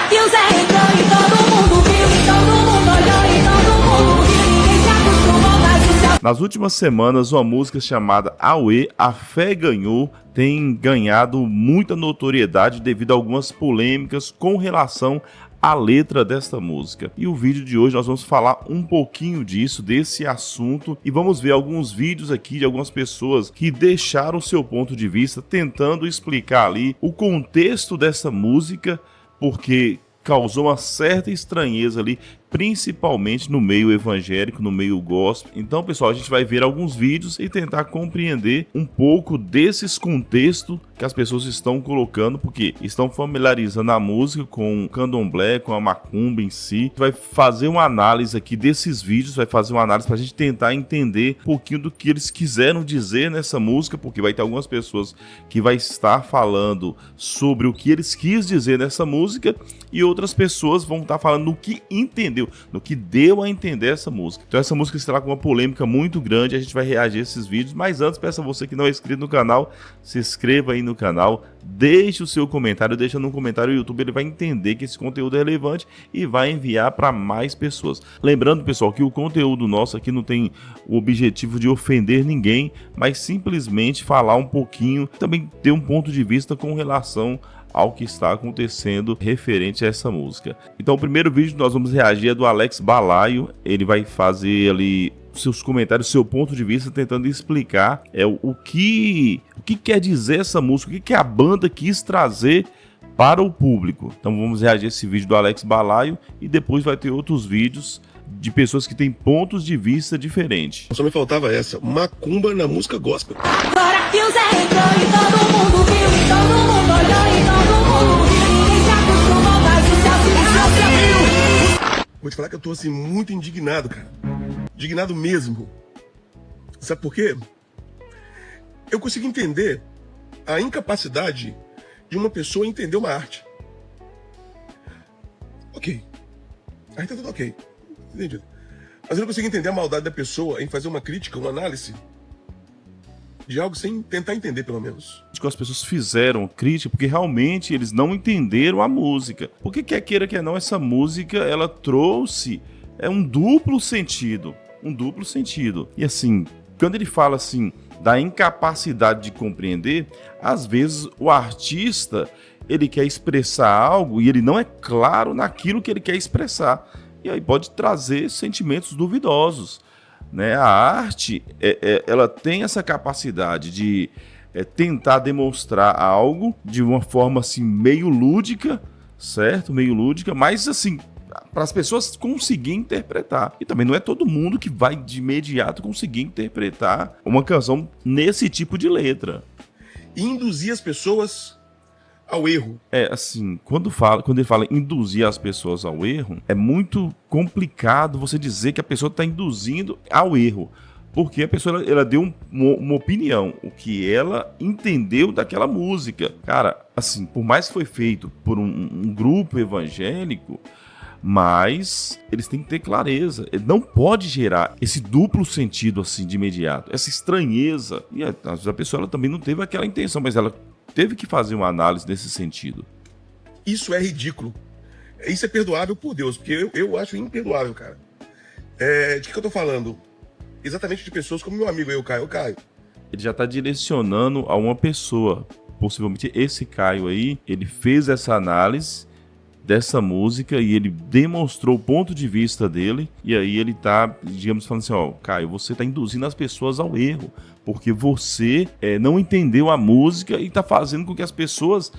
que o Zé entrou e todo mundo viu, todo mundo olhou e todo mundo riu. Ninguém se acostumou, mas o céu... Nas últimas semanas, uma música chamada Auê, A Fé Ganhou, tem ganhado muita notoriedade devido a algumas polêmicas com relação à letra desta música. E o vídeo de hoje nós vamos falar um pouquinho disso, desse assunto, e vamos ver alguns vídeos aqui de algumas pessoas que deixaram o seu ponto de vista, tentando explicar ali o contexto dessa música, porque causou uma certa estranheza ali, principalmente no meio evangélico, no meio gospel. Então, pessoal, a gente vai ver alguns vídeos e tentar compreender um pouco desses contextos que as pessoas estão colocando, porque estão familiarizando a música com o candomblé, com a macumba em si. Vai fazer uma análise aqui desses vídeos, vai fazer uma análise para a gente tentar entender um pouquinho do que eles quiseram dizer nessa música, porque vai ter algumas pessoas que vai estar falando sobre o que eles quis dizer nessa música e outras pessoas vão estar falando no que entendeu, no que deu a entender essa música. Então essa música estará com uma polêmica muito grande, a gente vai reagir a esses vídeos, mas antes peço a você que não é inscrito no canal, se inscreva aí no canal, deixe o seu comentário, deixa no comentário, o YouTube ele vai entender que esse conteúdo é relevante e vai enviar para mais pessoas. Lembrando, pessoal, que o conteúdo nosso aqui não tem o objetivo de ofender ninguém, mas simplesmente falar um pouquinho, também ter um ponto de vista com relação ao que está acontecendo referente a essa música. Então o primeiro vídeo que nós vamos reagir é do Alex Balaio, ele vai fazer ali seus comentários, seu ponto de vista, tentando explicar o que quer dizer essa música, o que a banda quis trazer para o público. Então vamos reagir a esse vídeo do Alex Balaio e depois vai ter outros vídeos de pessoas que têm pontos de vista diferentes. Só me faltava essa, macumba na música gospel. Agora que o Zé entrou e todo mundo viu, todo mundo olhou e todo mundo riu. Ninguém se acostumou, mas o céu se abriu. Vou te falar que eu tô assim muito indignado, cara. Indignado mesmo. Sabe por quê? Eu consigo entender a incapacidade de uma pessoa entender uma arte. Ok. Aí tá tudo ok. Entendido. Mas eu não consigo entender a maldade da pessoa em fazer uma crítica, uma análise de algo sem tentar entender, pelo menos. Que as pessoas fizeram crítica porque realmente eles não entenderam a música. Porque quer queira, quer não, essa música ela trouxe um duplo sentido. Um duplo sentido. E assim, quando ele fala assim da incapacidade de compreender, às vezes o artista ele quer expressar algo e ele não é claro naquilo que ele quer expressar. E aí pode trazer sentimentos duvidosos, né? A arte, ela tem essa capacidade de tentar demonstrar algo de uma forma assim meio lúdica, certo? Meio lúdica, mas assim, para as pessoas conseguirem interpretar. E também não é todo mundo que vai de imediato conseguir interpretar uma canção nesse tipo de letra. E induzir as pessoas ao erro. Assim, quando ele fala induzir as pessoas ao erro, é muito complicado você dizer que a pessoa está induzindo ao erro. Porque a pessoa ela deu uma opinião, o que ela entendeu daquela música. Cara, assim, por mais que foi feito por um grupo evangélico, mas eles têm que ter clareza. Ele não pode gerar esse duplo sentido assim de imediato, essa estranheza. E às vezes a pessoa ela também não teve aquela intenção, mas ela teve que fazer uma análise nesse sentido. Isso é ridículo. Isso é perdoável por Deus, porque eu acho imperdoável, cara. De que eu tô falando? Exatamente de pessoas como meu amigo, o Caio. Ele já tá direcionando a uma pessoa. Possivelmente esse Caio aí, ele fez essa análise dessa música e ele demonstrou o ponto de vista dele. E aí ele tá, digamos, falando assim, ó, Caio, você tá induzindo as pessoas ao erro. Porque você não entendeu a música e tá fazendo com que as pessoas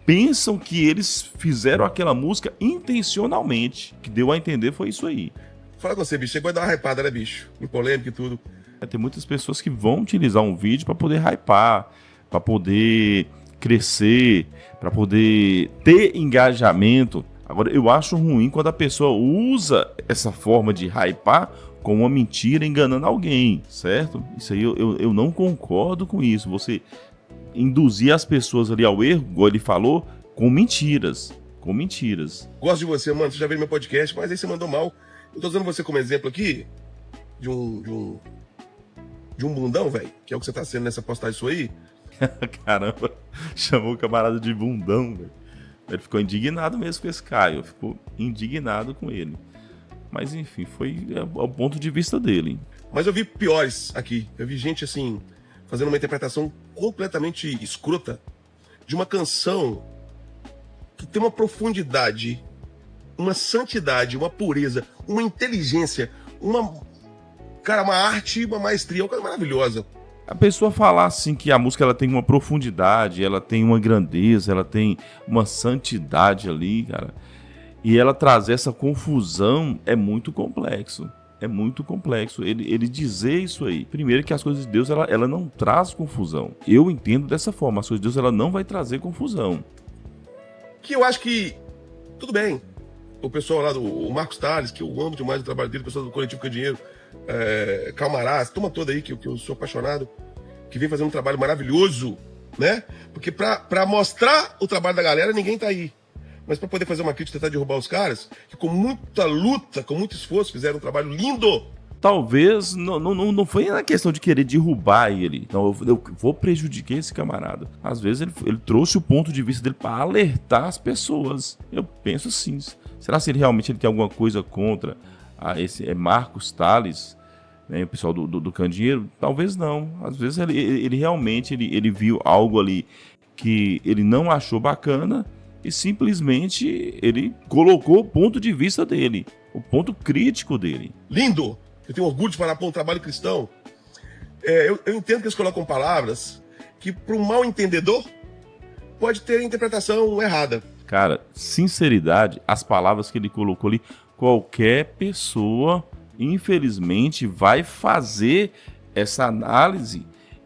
pensam que eles fizeram aquela música intencionalmente. O que deu a entender foi isso aí. Fala com você, bicho. Você vai dar uma hypada, né, bicho? Em polêmica e tudo. Tem muitas pessoas que vão utilizar um vídeo para poder hypar, para poder crescer, para poder ter engajamento. Agora, eu acho ruim quando a pessoa usa essa forma de hypar com uma mentira enganando alguém, certo? Isso aí eu não concordo com isso. Você induzir as pessoas ali ao erro, igual ele falou, com mentiras. Com mentiras. Gosto de você, mano. Você já viu meu podcast, mas aí você mandou mal. Eu tô usando você como exemplo aqui de um bundão, velho, que é o que você tá sendo nessa postagem sua aí. Caramba, chamou o camarada de bundão, velho. Ele ficou indignado mesmo com esse Caio, ficou indignado com ele. Mas enfim, foi o ponto de vista dele. Mas eu vi piores aqui. Eu vi gente assim, fazendo uma interpretação completamente escrota de uma canção que tem uma profundidade, uma santidade, uma pureza, uma inteligência, uma arte, uma maestria, uma coisa maravilhosa. A pessoa falar assim que a música ela tem uma profundidade, ela tem uma grandeza, ela tem uma santidade ali, cara. E ela trazer essa confusão é muito complexo. É muito complexo ele dizer isso aí. Primeiro que as coisas de Deus, ela não traz confusão. Eu entendo dessa forma. As coisas de Deus, ela não vai trazer confusão. Que eu acho que, tudo bem. O pessoal lá o Marcos Tales, que eu amo demais o trabalho dele, o pessoal do Coletivo Cã Dinheiro, Calmarás, turma toda aí que eu sou apaixonado, que vem fazendo um trabalho maravilhoso, né? Porque pra mostrar o trabalho da galera, ninguém tá aí. Mas para poder fazer uma crítica e tentar derrubar os caras, que com muita luta, com muito esforço, fizeram um trabalho lindo. Talvez não foi na questão de querer derrubar ele. Não, eu vou prejudicar esse camarada. Às vezes ele trouxe o ponto de vista dele para alertar as pessoas. Eu penso assim. Será que ele realmente tem alguma coisa contra esse Marcos Tales, né, o pessoal do Cã Dinheiro? Talvez não. Às vezes ele realmente ele viu algo ali que ele não achou bacana. E simplesmente ele colocou o ponto de vista dele, o ponto crítico dele. Lindo! Eu tenho orgulho de falar para um trabalho cristão. Eu entendo que eles colocam palavras que, para um mal entendedor, pode ter interpretação errada. Cara, sinceridade, as palavras que ele colocou ali, qualquer pessoa, infelizmente, vai fazer essa análise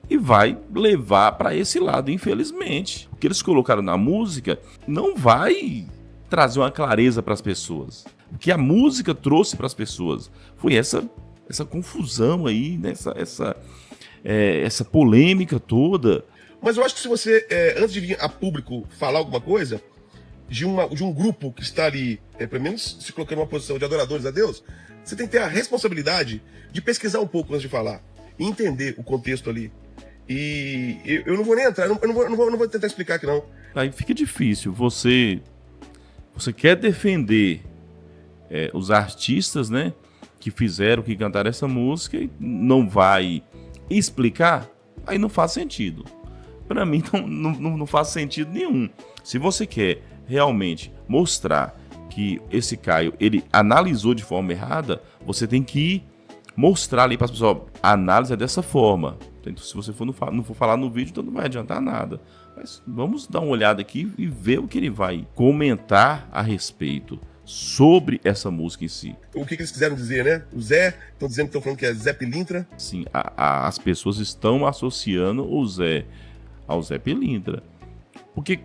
e vai levar para esse lado, infelizmente. O que eles colocaram na música não vai trazer uma clareza para as pessoas. O que a música trouxe para as pessoas foi essa confusão aí, né? essa polêmica toda. Mas eu acho que se você, antes de vir a público falar alguma coisa, de um grupo que está ali, pelo menos se colocando numa posição de adoradores a Deus, você tem que ter a responsabilidade de pesquisar um pouco antes de falar e entender o contexto ali. E eu não vou nem entrar, eu não vou tentar explicar aqui não. Aí fica difícil. Você quer defender os artistas, né, que cantaram essa música e não vai explicar, aí não faz sentido. Para mim não faz sentido nenhum. Se você quer realmente mostrar que esse Caio, ele analisou de forma errada, você tem que mostrar ali para as pessoas, a análise é dessa forma. Então, se você não for falar no vídeo, então não vai adiantar nada. Mas vamos dar uma olhada aqui e ver o que ele vai comentar a respeito sobre essa música em si. O que eles quiseram dizer, né? O Zé, estão falando que é Zé Pilintra. Sim, as pessoas estão associando o Zé ao Zé Pilintra. Porque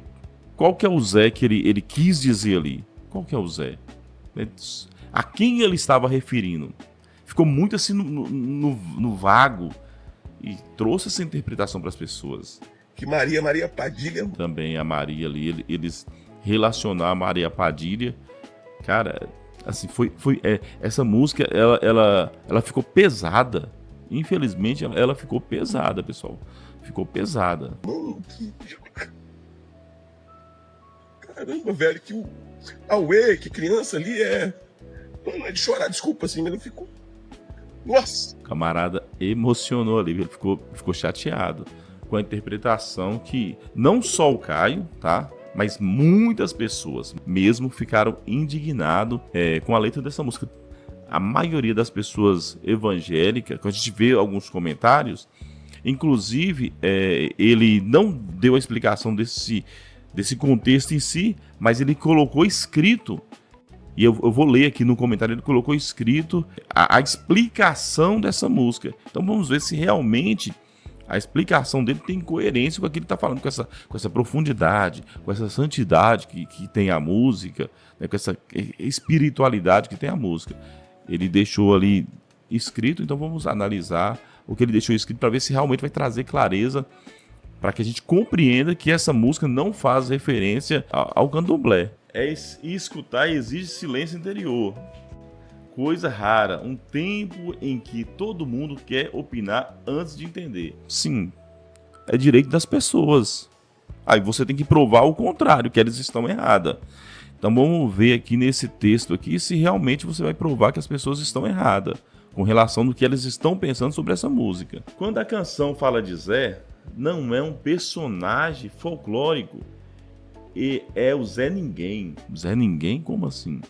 qual que é o Zé que ele quis dizer ali? Qual que é o Zé? A quem ele estava referindo? Ficou muito assim no vago e trouxe essa interpretação para as pessoas. Que Maria Padilha... Também a Maria ali, eles relacionar a Maria Padilha. Cara, assim, essa música, ela ficou pesada. Infelizmente, ela ficou pesada, pessoal. Ficou pesada. Mano, caramba, velho, que o Aue, que criança ali não é de chorar, desculpa, assim, mas eu fico... Nossa! O camarada emocionou ali, ele ficou chateado com a interpretação que não só o Caio, tá? Mas muitas pessoas mesmo ficaram indignados com a letra dessa música. A maioria das pessoas evangélicas, quando a gente vê alguns comentários, inclusive ele não deu a explicação desse contexto em si, mas ele colocou escrito. E eu vou ler aqui no comentário, ele colocou escrito a explicação dessa música. Então vamos ver se realmente a explicação dele tem coerência com aquilo que ele está falando, com essa profundidade, com essa santidade que tem a música, né, com essa espiritualidade que tem a música. Ele deixou ali escrito, então vamos analisar o que ele deixou escrito para ver se realmente vai trazer clareza, para que a gente compreenda que essa música não faz referência ao candomblé. Escutar exige silêncio interior. Coisa rara, um tempo em que todo mundo quer opinar antes de entender. Sim, é direito das pessoas Aí você tem que provar o contrário, que eles estão erradas. Então vamos ver aqui nesse texto aqui se realmente você vai provar que as pessoas estão erradas com relação do que elas estão pensando sobre essa música. Quando a canção fala de Zé, não é um personagem folclórico, e é o Zé Ninguém. Zé Ninguém? Como assim?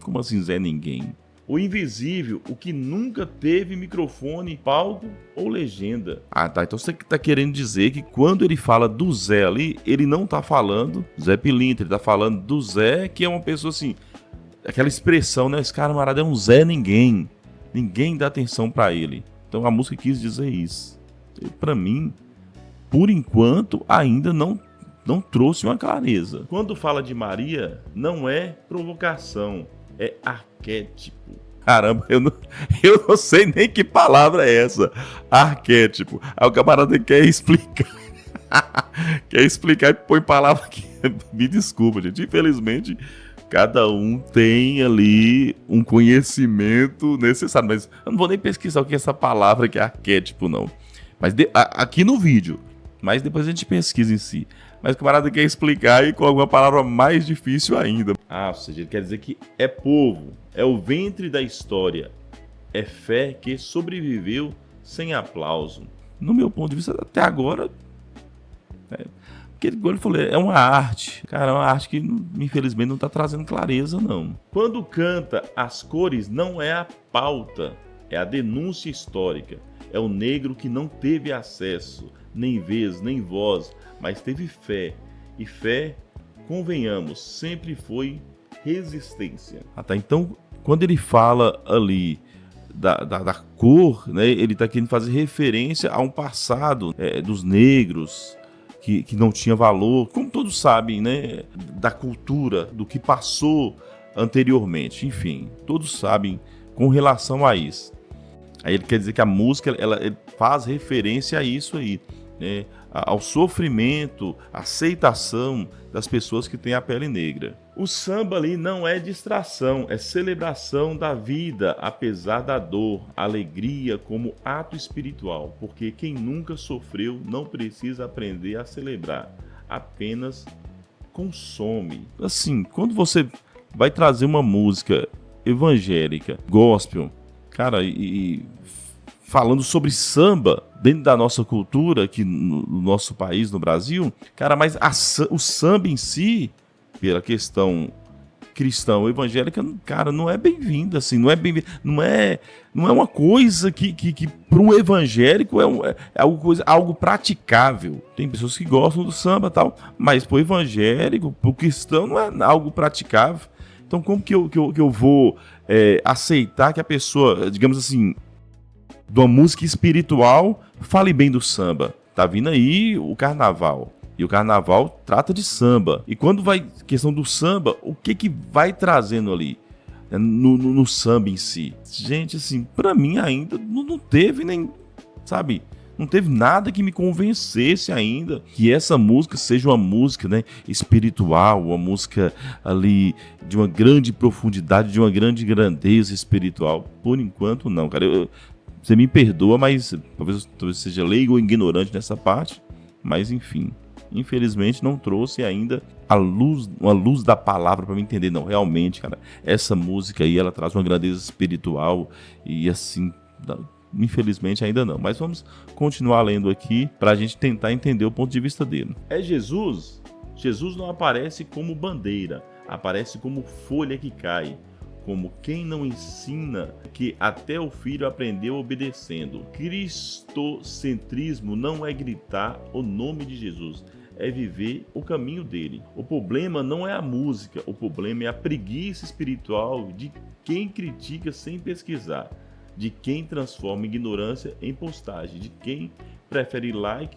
Como assim Zé Ninguém? O invisível, o que nunca teve microfone, palco ou legenda. Ah, tá. Então você tá querendo dizer que quando ele fala do Zé ali, ele não tá falando Zé Pilintra, ele tá falando do Zé, que é uma pessoa assim, aquela expressão, né? Esse camarada é um Zé Ninguém. Ninguém dá atenção pra ele. Então a música quis dizer isso. E pra mim, por enquanto, ainda não trouxe uma clareza. Quando fala de Maria, não é provocação, é arquétipo. Caramba, eu não sei nem que palavra é essa. Arquétipo. Aí o camarada quer explicar. Quer explicar e põe palavra aqui. Me desculpa, gente. Infelizmente, cada um tem ali um conhecimento necessário. Mas eu não vou nem pesquisar o que é essa palavra que é arquétipo, não. Mas aqui no vídeo. Mas depois a gente pesquisa em si. Mas o camarada quer explicar e com alguma palavra mais difícil ainda. Ah, ou seja, ele quer dizer que é povo, é o ventre da história, é fé que sobreviveu sem aplauso. No meu ponto de vista, até agora, porque ele falou, é uma arte. Cara, é uma arte que infelizmente não está trazendo clareza, não. Quando canta, as cores não é a pauta, é a denúncia histórica. É o negro que não teve acesso, nem vez, nem voz, mas teve fé. E fé, convenhamos, sempre foi resistência. Ah, tá. Então, quando ele fala ali da cor, né, ele está querendo fazer referência a um passado dos negros que não tinha valor, como todos sabem, né, da cultura, do que passou anteriormente. Enfim, todos sabem com relação a isso. Aí ele quer dizer que a música ela faz referência a isso aí, né? Ao sofrimento, aceitação das pessoas que têm a pele negra. O samba ali não é distração, é celebração da vida, apesar da dor, alegria como ato espiritual, porque quem nunca sofreu não precisa aprender a celebrar, apenas consome. Assim, quando você vai trazer uma música evangélica, gospel, cara, e falando sobre samba dentro da nossa cultura aqui no nosso país, no Brasil, cara, mas o samba em si, pela questão cristã evangélica, cara, não é bem-vinda, assim, não é uma coisa que para um evangélico é algo praticável. Tem pessoas que gostam do samba e tal, mas para o evangélico, para o cristão, não é algo praticável. Então, como que eu vou aceitar que a pessoa, digamos assim, de uma música espiritual, fale bem do samba? Tá vindo aí o carnaval. E o carnaval trata de samba. E quando vai questão do samba, o que vai trazendo ali no samba em si? Gente, assim, pra mim ainda não teve nem, sabe? Não teve nada que me convencesse ainda que essa música seja uma música, né, espiritual, uma música ali de uma grande profundidade, de uma grande grandeza espiritual. Por enquanto, não, cara. Você me perdoa, mas talvez seja leigo ou ignorante nessa parte. Mas, enfim, infelizmente não trouxe ainda uma luz da palavra para me entender. Não, realmente, cara, essa música aí, ela traz uma grandeza espiritual e assim... Infelizmente ainda não, mas vamos continuar lendo aqui para a gente tentar entender o ponto de vista dele. É Jesus? Jesus não aparece como bandeira, aparece como folha que cai, como quem não ensina que até o filho aprendeu obedecendo. Cristocentrismo não é gritar o nome de Jesus, é viver o caminho dele. O problema não é a música, o problema é a preguiça espiritual de quem critica sem pesquisar, de quem transforma ignorância em postagem, de quem prefere like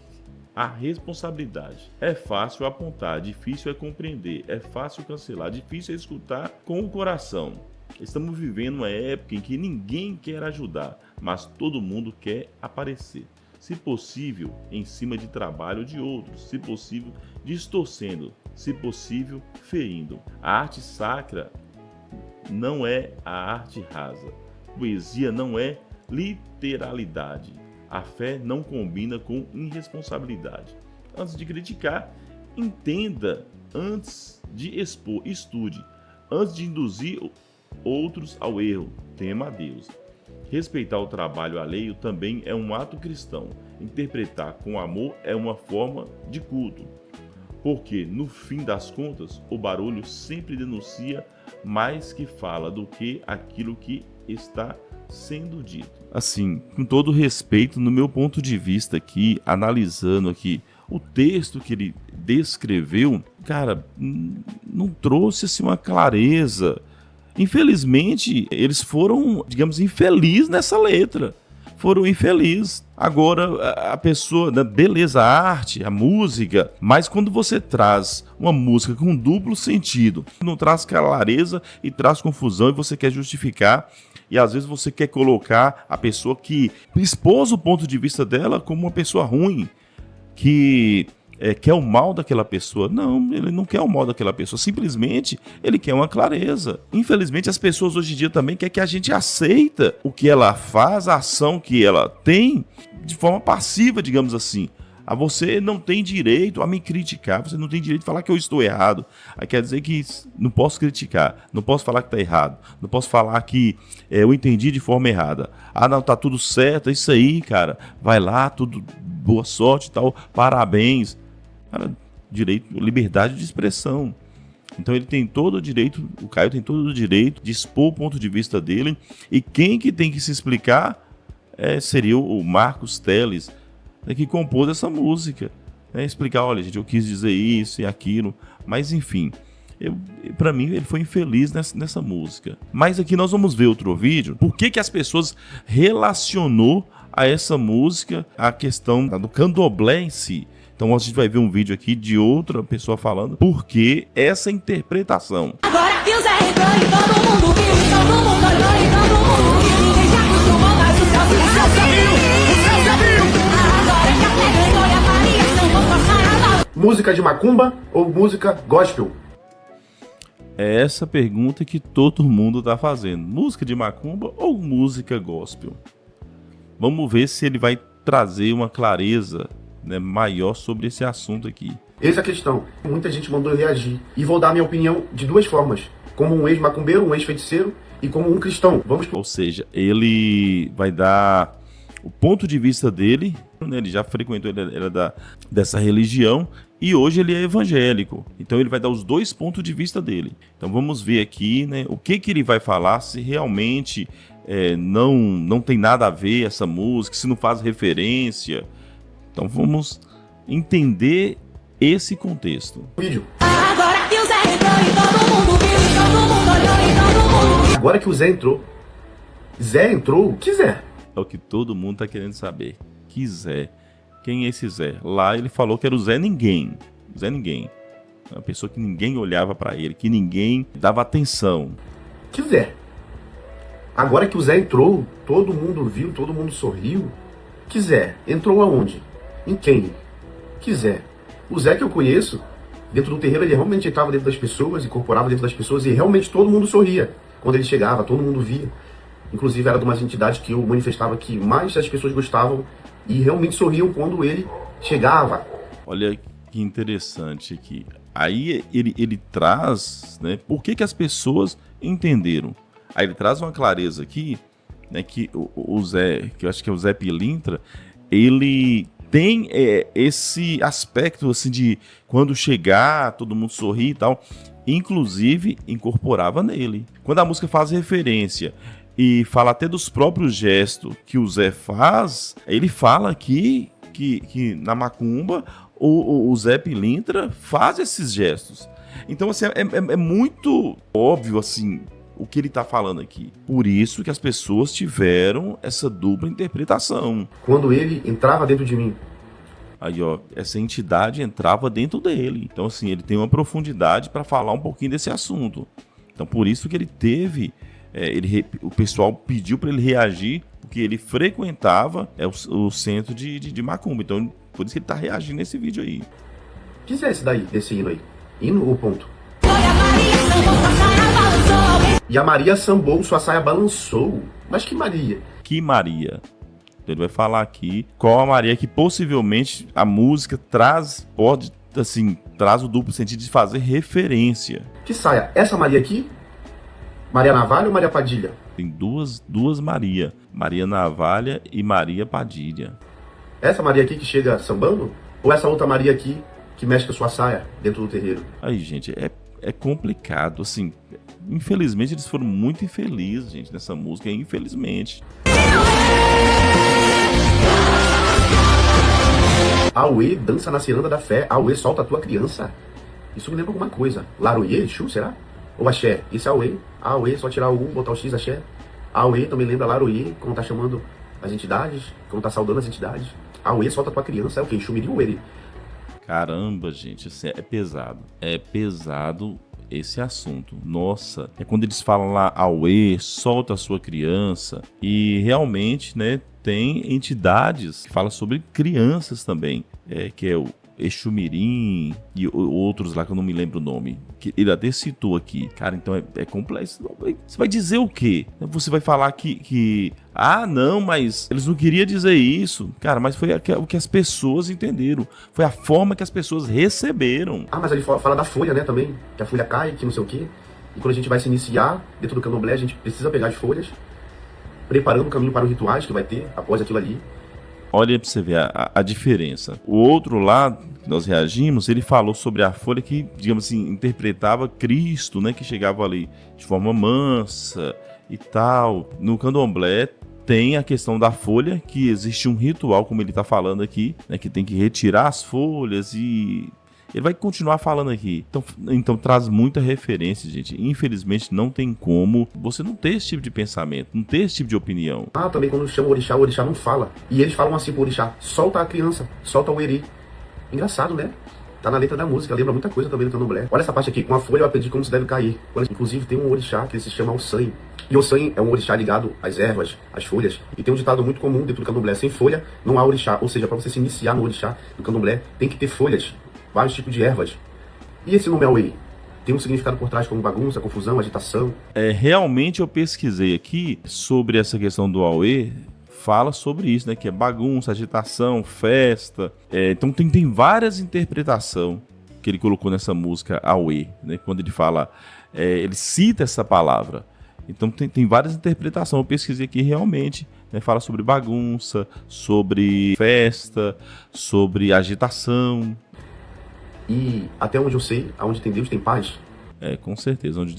à responsabilidade. É fácil apontar, difícil é compreender, é fácil cancelar, difícil é escutar com o coração. Estamos vivendo uma época em que ninguém quer ajudar, mas todo mundo quer aparecer. Se possível, em cima de trabalho de outros, se possível, distorcendo, se possível, ferindo. A arte sacra não é a arte rasa. Poesia não é literalidade. A fé não combina com irresponsabilidade. Antes de criticar, Entenda antes de expor, estude. Antes de induzir outros ao erro, tema a Deus. Respeitar o trabalho alheio também é um ato cristão. Interpretar com amor é uma forma de culto. Porque, no fim das contas, o barulho sempre denuncia mais que fala do que aquilo que está sendo dito. Assim, com todo respeito, no meu ponto de vista aqui, analisando aqui o texto que ele descreveu, cara, não trouxe assim uma clareza. Infelizmente, eles foram, digamos, infelizes nessa letra. Foram infelizes. Agora, a pessoa, beleza, a arte, a música, mas quando você traz uma música com duplo sentido, não traz clareza e traz confusão e você quer justificar, e às vezes você quer colocar a pessoa que expôs o ponto de vista dela como uma pessoa ruim, que quer o mal daquela pessoa. Não, ele não quer o mal daquela pessoa, simplesmente ele quer uma clareza. Infelizmente as pessoas hoje em dia também querem que a gente aceita o que ela faz, a ação que ela tem, de forma passiva, digamos assim. Você não tem direito a me criticar, você não tem direito de falar que eu estou errado. Aí quer dizer que não posso criticar, não posso falar que está errado, não posso falar que eu entendi de forma errada. Ah, não, tá tudo certo, é isso aí, cara. Vai lá, tudo, boa sorte e tal, parabéns. Cara, direito, liberdade de expressão. Então ele tem todo o direito, o Caio tem todo o direito de expor o ponto de vista dele, e quem que tem que se explicar seria o Marcos Teles, que compôs essa música, explicar, olha gente, eu quis dizer isso e aquilo, mas enfim, para mim ele foi infeliz nessa música. Mas aqui nós vamos ver outro vídeo, por que as pessoas relacionou a essa música a questão do candomblé em si. Então a gente vai ver um vídeo aqui de outra pessoa falando por que essa interpretação. Agora que o Zé entrou e todo mundo viu, todo mundo olhou e todo mundo riu. Ninguém se acostumou, mas o céu se viu. Agora que a fé ganhou e a variação vão passar a Música de macumba ou música gospel? É essa pergunta que todo mundo está fazendo. Música de macumba ou música gospel? Vamos ver se ele vai trazer uma clareza, maior sobre esse assunto aqui. Essa é a questão. Muita gente mandou eu reagir. E vou dar minha opinião de duas formas. Como um ex-macumbeiro, um ex-feiticeiro e como um cristão. Ou seja, ele vai dar o ponto de vista dele, ele já frequentou, ele era dessa religião, e hoje ele é evangélico. Então ele vai dar os dois pontos de vista dele. Então vamos ver aqui, o que ele vai falar, se realmente não tem nada a ver essa música, se não faz referência. Então vamos entender esse contexto. Agora que o Zé entrou e todo mundo viu, todo mundo olhou e todo mundo riu. Agora que o Zé entrou, que Zé? É o que todo mundo tá querendo saber. Que Zé? Quem é esse Zé? Lá ele falou que era o Zé Ninguém. Zé Ninguém. Uma pessoa que ninguém olhava pra ele, que ninguém dava atenção. Que Zé? Agora que o Zé entrou, todo mundo viu, todo mundo sorriu. Que Zé? Entrou aonde? Em quem? Que Zé? O Zé que eu conheço, dentro do terreiro, ele realmente entrava dentro das pessoas, incorporava dentro das pessoas, e realmente todo mundo sorria. Quando ele chegava, todo mundo via. Inclusive era de umas entidades que eu manifestava que mais as pessoas gostavam e realmente sorriam quando ele chegava. Olha que interessante aqui. Aí ele traz, por que as pessoas entenderam. Aí ele traz uma clareza aqui, que o Zé, que eu acho que é o Zé Pilintra, ele tem esse aspecto assim de quando chegar, todo mundo sorrir e tal. Inclusive, incorporava nele. Quando a música faz referência e fala até dos próprios gestos que o Zé faz, ele fala aqui que na macumba o Zé Pilintra faz esses gestos. Então, assim, é muito óbvio, assim, o que ele está falando aqui. Por isso que as pessoas tiveram essa dupla interpretação. Quando ele entrava dentro de mim. Aí, ó, essa entidade entrava dentro dele. Então, assim, ele tem uma profundidade para falar um pouquinho desse assunto. Então, por isso que ele teve... o pessoal pediu para ele reagir, porque ele frequentava o centro de macumba. Então, por isso que ele está reagindo nesse vídeo aí. O que é esse daí, desse hino aí? Hino ou ponto? E a Maria sambou, sua saia balançou. Mas que Maria? Que Maria? Ele vai falar aqui qual a Maria que possivelmente a música pode, assim, traz o duplo sentido de fazer referência. Que saia essa Maria aqui, Maria Navalha ou Maria Padilha? Tem duas Maria. Maria Navalha e Maria Padilha. Essa Maria aqui que chega sambando? Ou essa outra Maria aqui que mexe com a sua saia dentro do terreiro? Aí, gente, é complicado, assim. Infelizmente, eles foram muito infelizes, gente, nessa música, infelizmente. Auê dança na ciranda da fé. Auê solta a tua criança. Isso me lembra alguma coisa. Laroye, Exu, será? Ou axé? Isso é Auê. Auê, só tirar o 1, botar o X, axé. Auê também lembra Laroye, como tá chamando as entidades, como tá saudando as entidades. Auê solta a tua criança. É o quê? Exu Mirim ou ele? Caramba, gente, assim, é pesado. É pesado esse assunto. Nossa, é quando eles falam lá, Auê, solta a sua criança. E realmente, né, tem entidades que falam sobre crianças também, que é o Exu Mirim e outros lá que eu não me lembro o nome, que ele até citou aqui. Cara, então é complexo. Você vai dizer o quê? Você vai falar que não, mas eles não queriam dizer isso. Cara, mas foi o que as pessoas entenderam. Foi a forma que as pessoas receberam. Mas ele fala da folha, né, também. Que a folha cai, que não sei o quê. E quando a gente vai se iniciar dentro do candomblé, a gente precisa pegar as folhas, preparando o caminho para os rituais que vai ter após aquilo ali. Olha pra você ver a diferença. O outro lado, que nós reagimos, ele falou sobre a folha que, digamos assim, interpretava Cristo, né? Que chegava ali de forma mansa e tal. No candomblé tem a questão da folha, que existe um ritual, como ele tá falando aqui, né? Que tem que retirar as folhas e... Ele vai continuar falando aqui. Então traz muita referência, gente. Infelizmente não tem como você não ter esse tipo de pensamento, não ter esse tipo de opinião. Também quando chama o orixá não fala. E eles falam assim pro orixá, solta a criança, solta o eri. Engraçado, né? Tá na letra da música, lembra muita coisa também do candomblé. Olha essa parte aqui, com a folha eu aprendi como se deve cair. Inclusive tem um orixá que se chama Ossan. E Ossan é um orixá ligado às ervas, às folhas. E tem um ditado muito comum dentro do candomblé, sem folha não há orixá. Ou seja, para você se iniciar no orixá do candomblé, tem que ter folhas. Vários tipos de ervas. E esse nome Auê? Tem um significado por trás como bagunça, confusão, agitação? Realmente eu pesquisei aqui sobre essa questão do Auê. Fala sobre isso, né? Que é bagunça, agitação, festa. Então tem várias interpretações que ele colocou nessa música Auê, né? Quando ele fala, ele cita essa palavra. Então tem várias interpretações. Eu pesquisei aqui realmente. Fala sobre bagunça, sobre festa, sobre agitação. E até onde eu sei, aonde tem Deus tem paz. Com certeza, onde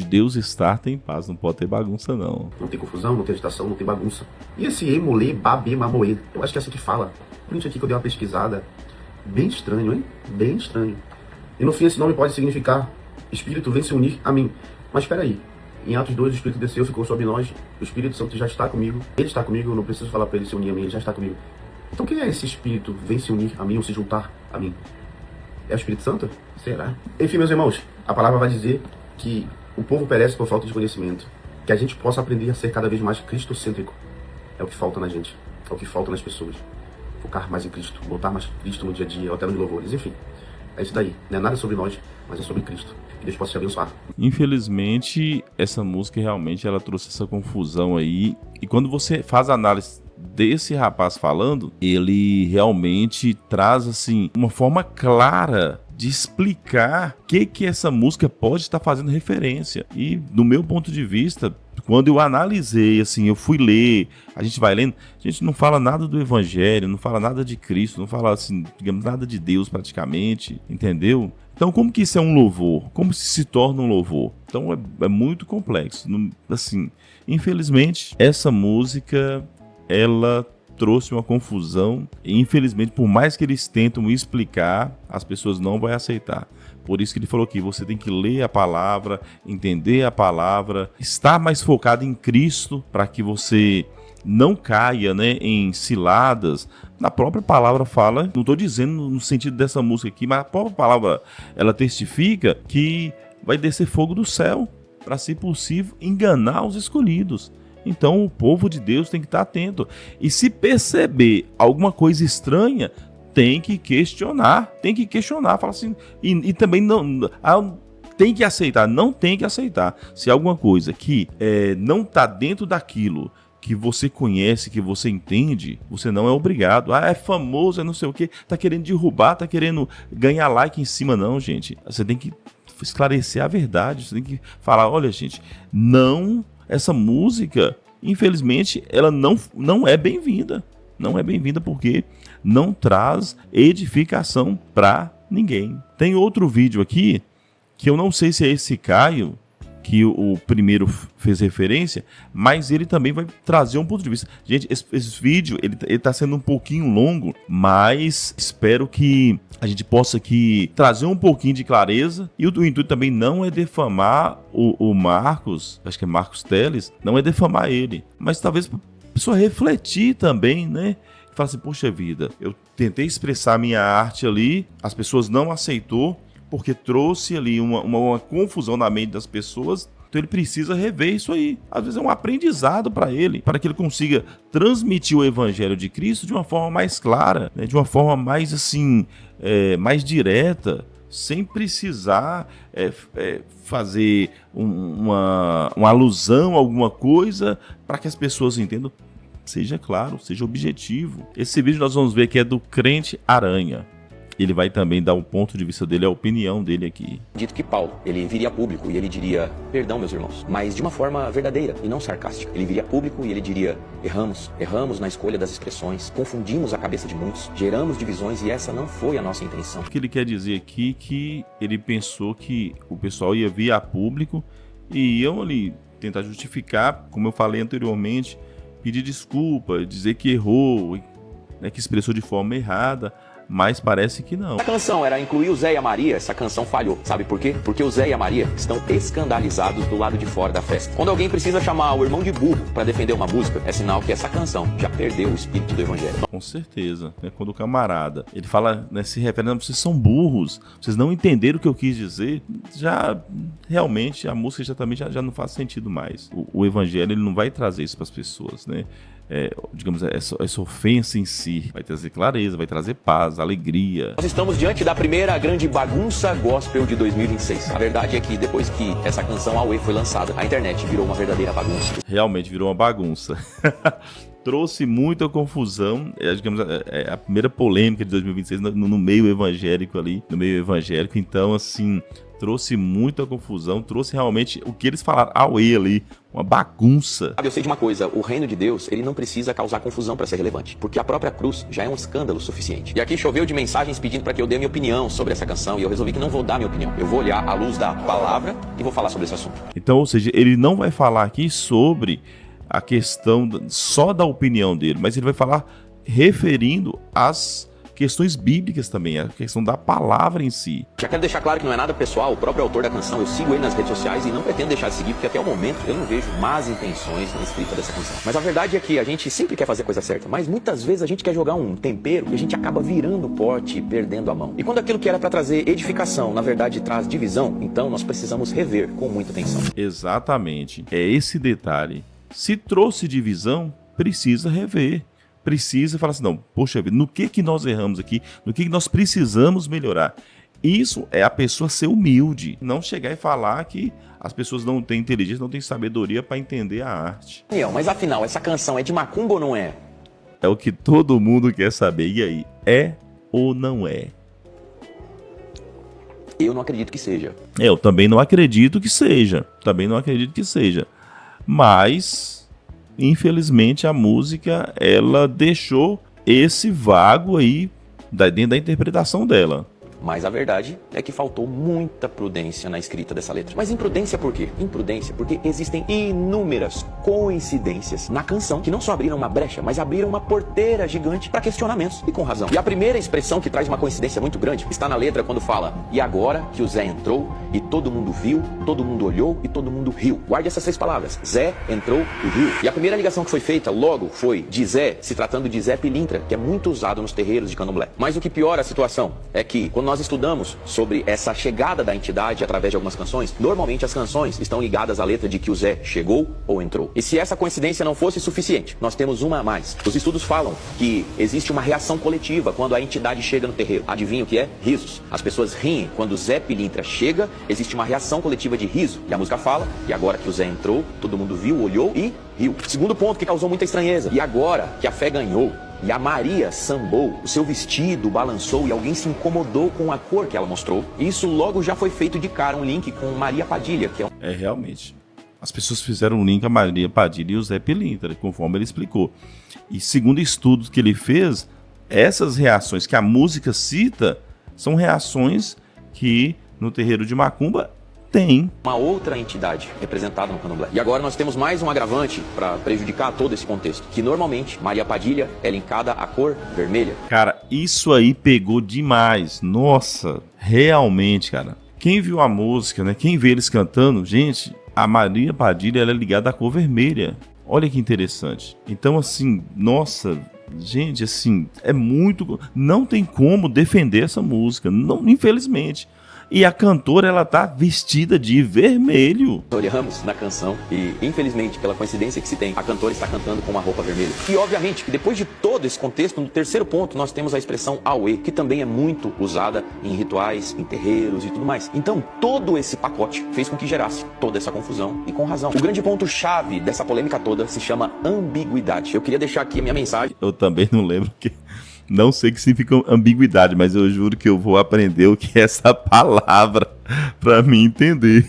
Deus está tem paz, não pode ter bagunça não. Não tem confusão, não tem agitação, não tem bagunça. E esse emolê, babê, mamoê, eu acho que é assim que fala. Print aqui que eu dei uma pesquisada. Bem estranho, hein? Bem estranho. E no fim esse nome pode significar Espírito vem se unir a mim. Mas espera aí. Em Atos 2 o Espírito desceu, ficou sobre nós. O Espírito Santo já está comigo. Ele está comigo, eu não preciso falar para ele se unir a mim, ele já está comigo. Então quem é esse Espírito vem se unir a mim ou se juntar a mim? É o Espírito Santo? Será? Enfim, meus irmãos, a palavra vai dizer que o povo perece por falta de conhecimento. Que a gente possa aprender a ser cada vez mais cristocêntrico. É o que falta na gente. É o que falta nas pessoas. Focar mais em Cristo. Botar mais Cristo no dia a dia, até nos louvores. Enfim, é isso daí. Não é nada sobre nós, mas é sobre Cristo. Que Deus possa te abençoar. Infelizmente, essa música realmente ela trouxe essa confusão aí. E quando você faz a análise desse rapaz falando, ele realmente traz assim uma forma clara de explicar o que essa música pode estar fazendo referência. E do meu ponto de vista, quando eu analisei, assim, eu fui ler, a gente vai lendo, a gente não fala nada do evangelho, não fala nada de Cristo, não fala assim, digamos, nada de Deus praticamente, entendeu? Então como que isso é um louvor? Como se torna um louvor? Então é muito complexo. Assim, infelizmente, essa música ela trouxe uma confusão e infelizmente por mais que eles tentam explicar, as pessoas não vão aceitar. Por isso que ele falou que você tem que ler a palavra, entender a palavra, estar mais focado em Cristo para que você não caia, né, em ciladas. Na própria palavra fala, não estou dizendo no sentido dessa música aqui, mas a própria palavra ela testifica que vai descer fogo do céu para, se possível, enganar os escolhidos. Então o povo de Deus tem que estar atento. E se perceber alguma coisa estranha, tem que questionar. Fala assim, e também não tem que aceitar, não tem que aceitar. Se alguma coisa que não está dentro daquilo que você conhece, que você entende, você não é obrigado. Ah, é famoso, é não sei o quê, tá querendo derrubar, tá querendo ganhar like em cima. Não, gente. Você tem que esclarecer a verdade, você tem que falar, olha, gente, não, essa música, infelizmente, ela não é bem-vinda. Não é bem-vinda porque não traz edificação pra ninguém. Tem outro vídeo aqui, que eu não sei se é esse Caio, que o primeiro fez referência, mas ele também vai trazer um ponto de vista. Gente, esse vídeo, ele tá sendo um pouquinho longo, mas espero que a gente possa aqui trazer um pouquinho de clareza. E o intuito também não é defamar o Marcos, acho que é Marcos Teles, não é defamar ele, mas talvez a pessoa refletir também, né? Falar assim, poxa vida, eu tentei expressar minha arte ali, as pessoas não aceitou, porque trouxe ali uma confusão na mente das pessoas, então ele precisa rever isso aí. Às vezes é um aprendizado para ele, para que ele consiga transmitir o evangelho de Cristo de uma forma mais clara, né? De uma forma mais assim, mais direta, sem precisar fazer uma alusão a alguma coisa para que as pessoas entendam. Seja claro, seja objetivo. Esse vídeo nós vamos ver que é do Crente Aranha. Ele vai também dar o ponto de vista dele, a opinião dele aqui. Dito que Paulo, ele viria a público e ele diria, perdão meus irmãos, mas de uma forma verdadeira e não sarcástica. Ele viria a público e ele diria, erramos na escolha das expressões, confundimos a cabeça de muitos, geramos divisões e essa não foi a nossa intenção. O que ele quer dizer aqui é que ele pensou que o pessoal ia vir a público e iam ali tentar justificar, como eu falei anteriormente, pedir desculpa, dizer que errou, né, que expressou de forma errada, mas parece que não. A canção era incluir o Zé e a Maria, essa canção falhou. Sabe por quê? Porque o Zé e a Maria estão escandalizados do lado de fora da festa. Quando alguém precisa chamar o irmão de burro para defender uma música, é sinal que essa canção já perdeu o espírito do evangelho. Com certeza, né? Quando o camarada, ele fala, né, se refere, vocês são burros, vocês não entenderam o que eu quis dizer, já realmente a música já não faz sentido mais. O evangelho, ele não vai trazer isso para as pessoas, né? Digamos, essa ofensa em si vai trazer clareza, vai trazer paz, alegria. Nós estamos diante da primeira grande bagunça gospel de 2026. A verdade é que depois que essa canção Away foi lançada, a internet virou uma verdadeira bagunça. Realmente virou uma bagunça. Trouxe muita confusão, digamos, a primeira polêmica de 2026 no meio evangélico ali, no meio evangélico, então assim, trouxe muita confusão, trouxe realmente o que eles falaram, Away ali, uma bagunça. Eu sei de uma coisa, o reino de Deus, ele não precisa causar confusão para ser relevante, porque a própria cruz já é um escândalo suficiente. E aqui choveu de mensagens pedindo para que eu dê minha opinião sobre essa canção, e eu resolvi que não vou dar minha opinião. Eu vou olhar à luz da palavra e vou falar sobre esse assunto. Então, ou seja, ele não vai falar aqui sobre a questão só da opinião dele, mas ele vai falar referindo às questões bíblicas também, a questão da palavra em si. Já quero deixar claro que não é nada pessoal, o próprio autor da canção, eu sigo ele nas redes sociais e não pretendo deixar de seguir, porque até o momento eu não vejo más intenções na escrita dessa canção. Mas a verdade é que a gente sempre quer fazer a coisa certa, mas muitas vezes a gente quer jogar um tempero e a gente acaba virando o pote e perdendo a mão. E quando aquilo que era para trazer edificação, na verdade traz divisão, então nós precisamos rever com muita atenção. Exatamente, é esse detalhe. Se trouxe divisão, precisa rever. Precisa falar assim, não, poxa vida, no que nós erramos aqui, no que nós precisamos melhorar. Isso é a pessoa ser humilde, não chegar e falar que as pessoas não têm inteligência, não têm sabedoria para entender a arte. Mas afinal, essa canção é de macumba ou não é? É o que todo mundo quer saber, e aí, é ou não é? Eu não acredito que seja. Eu também não acredito que seja, mas infelizmente a música, ela deixou esse vago aí dentro da interpretação dela. Mas a verdade é que faltou muita prudência na escrita dessa letra. Mas imprudência por quê? Imprudência porque existem inúmeras coincidências na canção que não só abriram uma brecha, mas abriram uma porteira gigante para questionamentos, e com razão. E a primeira expressão que traz uma coincidência muito grande está na letra quando fala: e agora que o Zé entrou e todo mundo viu, todo mundo olhou e todo mundo riu. Guarde essas 3 palavras: Zé entrou e riu. E a primeira ligação que foi feita logo foi de Zé, se tratando de Zé Pilintra, que é muito usado nos terreiros de candomblé. Mas o que piora a situação é que quando nós estudamos sobre essa chegada da entidade através de algumas canções, normalmente as canções estão ligadas à letra de que o Zé chegou ou entrou. E se essa coincidência não fosse suficiente, nós temos uma a mais. Os estudos falam que existe uma reação coletiva quando a entidade chega no terreiro. Adivinha o que é? Risos. As pessoas riem. Quando o Zé Pilintra chega, existe uma reação coletiva de riso. E a música fala, e agora que o Zé entrou, todo mundo viu, olhou e riu. Segundo ponto que causou muita estranheza. E agora que a fé ganhou, e a Maria sambou, o seu vestido balançou e alguém se incomodou com a cor que ela mostrou. Isso logo já foi feito de cara, um link com Maria Padilha, que é realmente. As pessoas fizeram um link a Maria Padilha e o Zé Pilintra, conforme ele explicou. E segundo estudos que ele fez, essas reações que a música cita são reações que no terreiro de Macumba tem uma outra entidade representada no candomblé. E agora nós temos mais um agravante para prejudicar todo esse contexto, que normalmente Maria Padilha é linkada à cor vermelha. Cara, isso aí pegou demais. Nossa, realmente, cara. Quem viu a música, né? Quem vê eles cantando, gente, a Maria Padilha ela é ligada à cor vermelha. Olha que interessante. Então, assim, nossa, gente, assim, é muito... Não tem como defender essa música, não, infelizmente. E a cantora, ela tá vestida de vermelho. Olhamos na canção e, infelizmente, pela coincidência que se tem, a cantora está cantando com uma roupa vermelha. E, obviamente, que depois de todo esse contexto, no terceiro ponto, nós temos a expressão Auê, que também é muito usada em rituais, em terreiros e tudo mais. Então, todo esse pacote fez com que gerasse toda essa confusão e com razão. O grande ponto-chave dessa polêmica toda se chama ambiguidade. Eu queria deixar aqui a minha mensagem. Eu também não lembro que... Não sei o que significa ambiguidade, mas eu juro que eu vou aprender o que é essa palavra para me entender.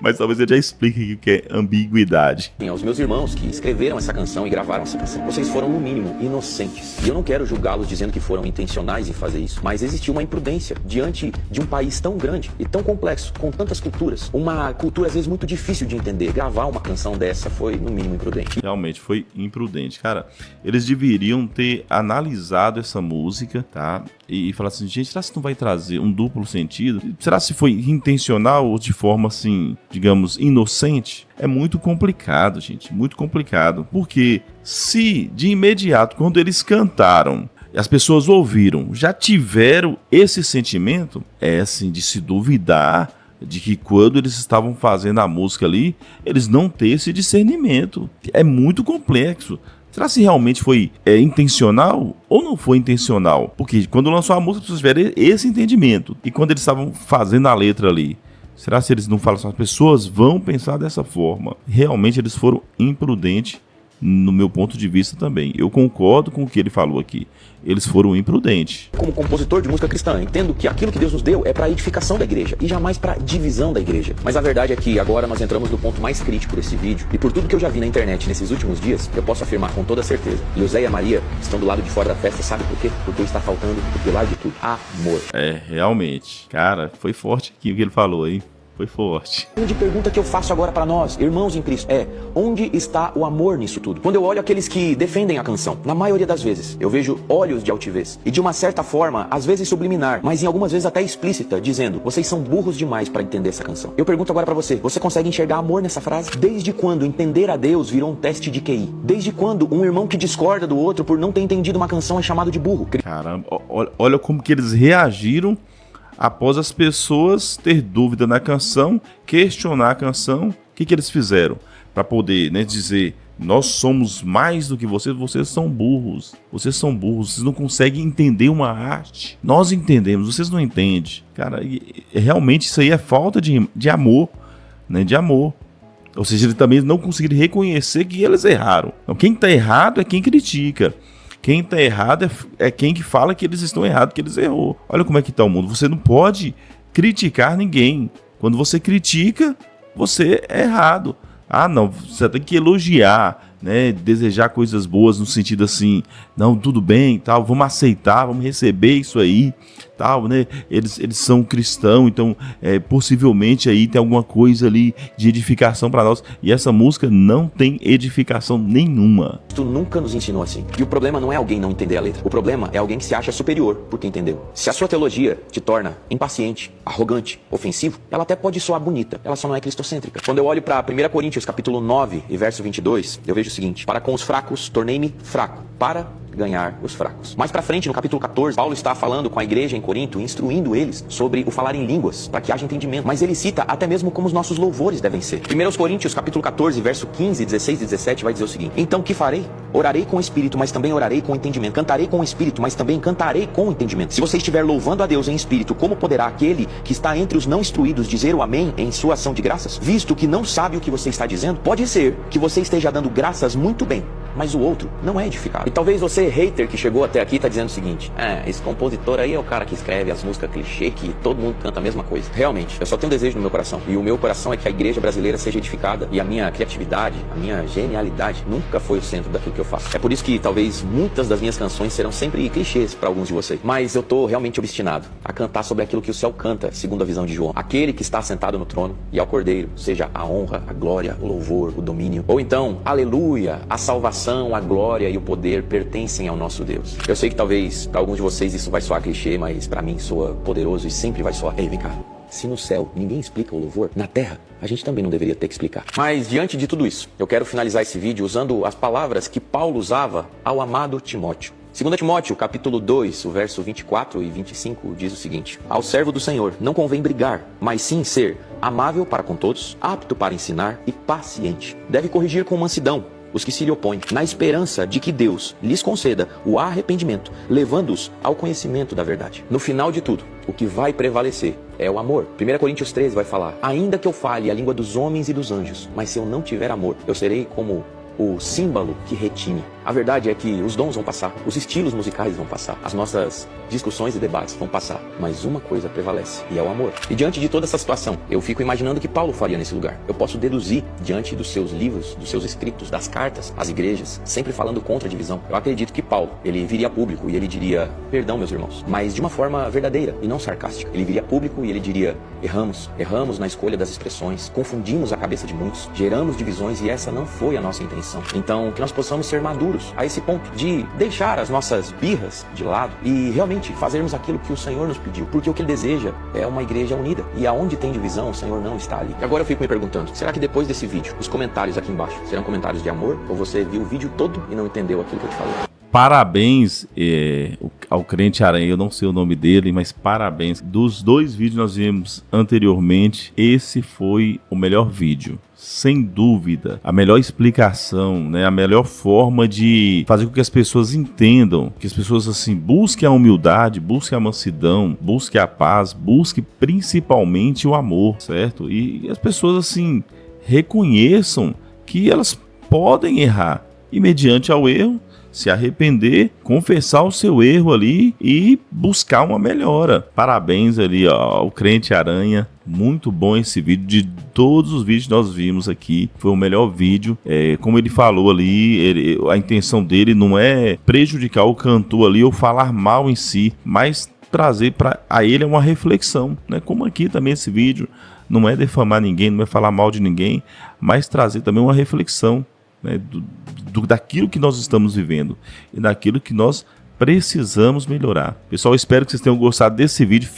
Mas talvez eu já explique o que é ambiguidade. Aos meus irmãos que escreveram essa canção e gravaram essa canção, vocês foram, no mínimo, inocentes. E eu não quero julgá-los dizendo que foram intencionais em fazer isso, mas existiu uma imprudência diante de um país tão grande e tão complexo, com tantas culturas. Uma cultura, às vezes, muito difícil de entender. Gravar uma canção dessa foi, no mínimo, imprudente. Realmente foi imprudente. Cara, eles deveriam ter analisado essa música, tá? E falar assim, gente, será que não vai trazer um duplo sentido? Será se foi intencional ou de forma, assim, digamos, inocente? É muito complicado, gente, muito complicado. Porque se de imediato, quando eles cantaram, as pessoas ouviram, já tiveram esse sentimento, é assim, de se duvidar de que quando eles estavam fazendo a música ali, eles não têm esse discernimento. É muito complexo. Será se realmente foi intencional ou não foi intencional? Porque quando lançou a música, as pessoas tiveram esse entendimento. E quando eles estavam fazendo a letra ali, será se eles não falam assim, as pessoas vão pensar dessa forma? Realmente eles foram imprudentes, no meu ponto de vista também. Eu concordo com o que ele falou aqui. Eles foram imprudentes. Como compositor de música cristã, entendo que aquilo que Deus nos deu é para a edificação da igreja e jamais para a divisão da igreja. Mas a verdade é que agora nós entramos no ponto mais crítico desse vídeo. E por tudo que eu já vi na internet nesses últimos dias, eu posso afirmar com toda certeza: José e a Maria estão do lado de fora da festa. Sabe por quê? Porque está faltando o pilar de tudo: amor. É, realmente. Cara, foi forte aqui o que ele falou aí. Foi forte. A grande pergunta que eu faço agora para nós, irmãos em Cristo, é: onde está o amor nisso tudo? Quando eu olho aqueles que defendem a canção, na maioria das vezes, eu vejo olhos de altivez. E de uma certa forma, às vezes subliminar, mas em algumas vezes até explícita, dizendo: vocês são burros demais para entender essa canção. Eu pergunto agora para você: você consegue enxergar amor nessa frase? Desde quando entender a Deus virou um teste de QI? Desde quando um irmão que discorda do outro por não ter entendido uma canção é chamado de burro? Caramba, olha como que eles reagiram após as pessoas ter dúvida na canção, questionar a canção. O que eles fizeram? Para poder, né, dizer: nós somos mais do que vocês, vocês são burros, vocês não conseguem entender uma arte. Nós entendemos, vocês não entendem. Cara, realmente isso aí é falta de amor, né, de amor. Ou seja, eles também não conseguiram reconhecer que eles erraram. Então, quem está errado é quem critica. Quem está errado é quem que fala que eles estão errados, que eles errou. Olha como é que está o mundo. Você não pode criticar ninguém. Quando você critica, você é errado. Ah, não, você tem que elogiar, né? Desejar coisas boas no sentido assim, não, tudo bem, tal, vamos aceitar, vamos receber isso aí, tal, né? Eles são cristãos, então possivelmente aí tem alguma coisa ali de edificação para nós. E essa música não tem edificação nenhuma. Tu nunca nos ensinou assim. E o problema não é alguém não entender a letra. O problema é alguém que se acha superior porque entendeu. Se a sua teologia te torna impaciente, arrogante, ofensivo, ela até pode soar bonita, ela só não é cristocêntrica. Quando eu olho para 1 Coríntios capítulo 9 e verso 22, eu vejo o seguinte: para com os fracos tornei-me fraco, para ganhar os fracos. Mais pra frente, no capítulo 14, Paulo está falando com a igreja em Corinto, instruindo eles sobre o falar em línguas, para que haja entendimento. Mas ele cita até mesmo como os nossos louvores devem ser. 1 Coríntios, capítulo 14, verso 15, 16 e 17 vai dizer o seguinte: então que farei? Orarei com o espírito, mas também orarei com o entendimento. Cantarei com o espírito, mas também cantarei com o entendimento. Se você estiver louvando a Deus em espírito, como poderá aquele que está entre os não instruídos dizer o amém em sua ação de graças? Visto que não sabe o que você está dizendo, pode ser que você esteja dando graças muito bem, mas o outro não é edificado. E talvez você, hater, que chegou até aqui, está dizendo o seguinte: esse compositor aí é o cara que escreve as músicas clichê, que todo mundo canta a mesma coisa. Realmente, eu só tenho um desejo no meu coração. E o meu coração é que a igreja brasileira seja edificada. E a minha criatividade, a minha genialidade nunca foi o centro daquilo que eu faço. É por isso que talvez muitas das minhas canções serão sempre clichês para alguns de vocês. Mas eu tô realmente obstinado a cantar sobre aquilo que o céu canta, segundo a visão de João. Aquele que está sentado no trono, e ao Cordeiro seja a honra, a glória, o louvor, o domínio. Ou então, aleluia, a salvação, a glória e o poder pertencem ao nosso Deus. Eu sei que talvez para alguns de vocês isso vai soar clichê, mas para mim soa poderoso e sempre vai soar. Ei, vem cá. Se no céu ninguém explica o louvor, na terra a gente também não deveria ter que explicar. Mas diante de tudo isso, eu quero finalizar esse vídeo usando as palavras que Paulo usava ao amado Timóteo. 2 Timóteo, capítulo 2, o verso 24 e 25 diz o seguinte: ao servo do Senhor não convém brigar, mas sim ser amável para com todos, apto para ensinar e paciente. Deve corrigir com mansidão os que se lhe opõem, na esperança de que Deus lhes conceda o arrependimento, levando-os ao conhecimento da verdade. No final de tudo, o que vai prevalecer é o amor. 1 Coríntios 13 vai falar: ainda que eu fale a língua dos homens e dos anjos, mas se eu não tiver amor, eu serei como o símbolo que retine. A verdade é que os dons vão passar, os estilos musicais vão passar, as nossas discussões e debates vão passar, mas uma coisa prevalece, e é o amor. E diante de toda essa situação, eu fico imaginando o que Paulo faria nesse lugar. Eu posso deduzir, diante dos seus livros, dos seus escritos, das cartas, às igrejas, sempre falando contra a divisão. Eu acredito que Paulo, ele viria a público e ele diria: perdão, meus irmãos, mas de uma forma verdadeira e não sarcástica. Ele viria a público e ele diria: erramos na escolha das expressões, confundimos a cabeça de muitos, geramos divisões e essa não foi a nossa intenção. Então, que nós possamos ser maduros a esse ponto de deixar as nossas birras de lado e realmente fazermos aquilo que o Senhor nos pediu, porque o que Ele deseja é uma igreja unida, e aonde tem divisão, o Senhor não está ali. E agora eu fico me perguntando: será que depois desse vídeo, os comentários aqui embaixo serão comentários de amor, ou você viu o vídeo todo e não entendeu aquilo que eu te falei? Parabéns ao Crente Aranha, eu não sei o nome dele, mas parabéns. Dos 2 vídeos que nós vimos anteriormente, esse foi o melhor vídeo. Sem dúvida, a melhor explicação, né, a melhor forma de fazer com que as pessoas entendam, que as pessoas assim busquem a humildade, busquem a mansidão, busquem a paz, busquem principalmente o amor, certo? E as pessoas assim reconheçam que elas podem errar e mediante ao erro se arrepender, confessar o seu erro ali e buscar uma melhora. Parabéns ali ao Crente Aranha. Muito bom esse vídeo. De todos os vídeos que nós vimos aqui, foi o melhor vídeo. Como ele falou ali, a intenção dele não é prejudicar o cantor ali ou falar mal em si, mas trazer para ele uma reflexão, né? Como aqui também esse vídeo não é defamar ninguém, não é falar mal de ninguém, mas trazer também uma reflexão, né, daquilo que nós estamos vivendo e daquilo que nós precisamos melhorar. Pessoal, espero que vocês tenham gostado desse vídeo.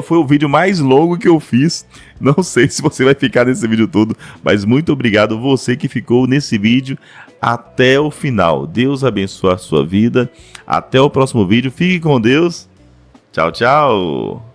Foi o vídeo mais longo que eu fiz. Não sei se você vai ficar nesse vídeo todo, mas muito obrigado você que ficou nesse vídeo até o final. Deus abençoe a sua vida. Até o próximo vídeo. Fique com Deus. Tchau, tchau.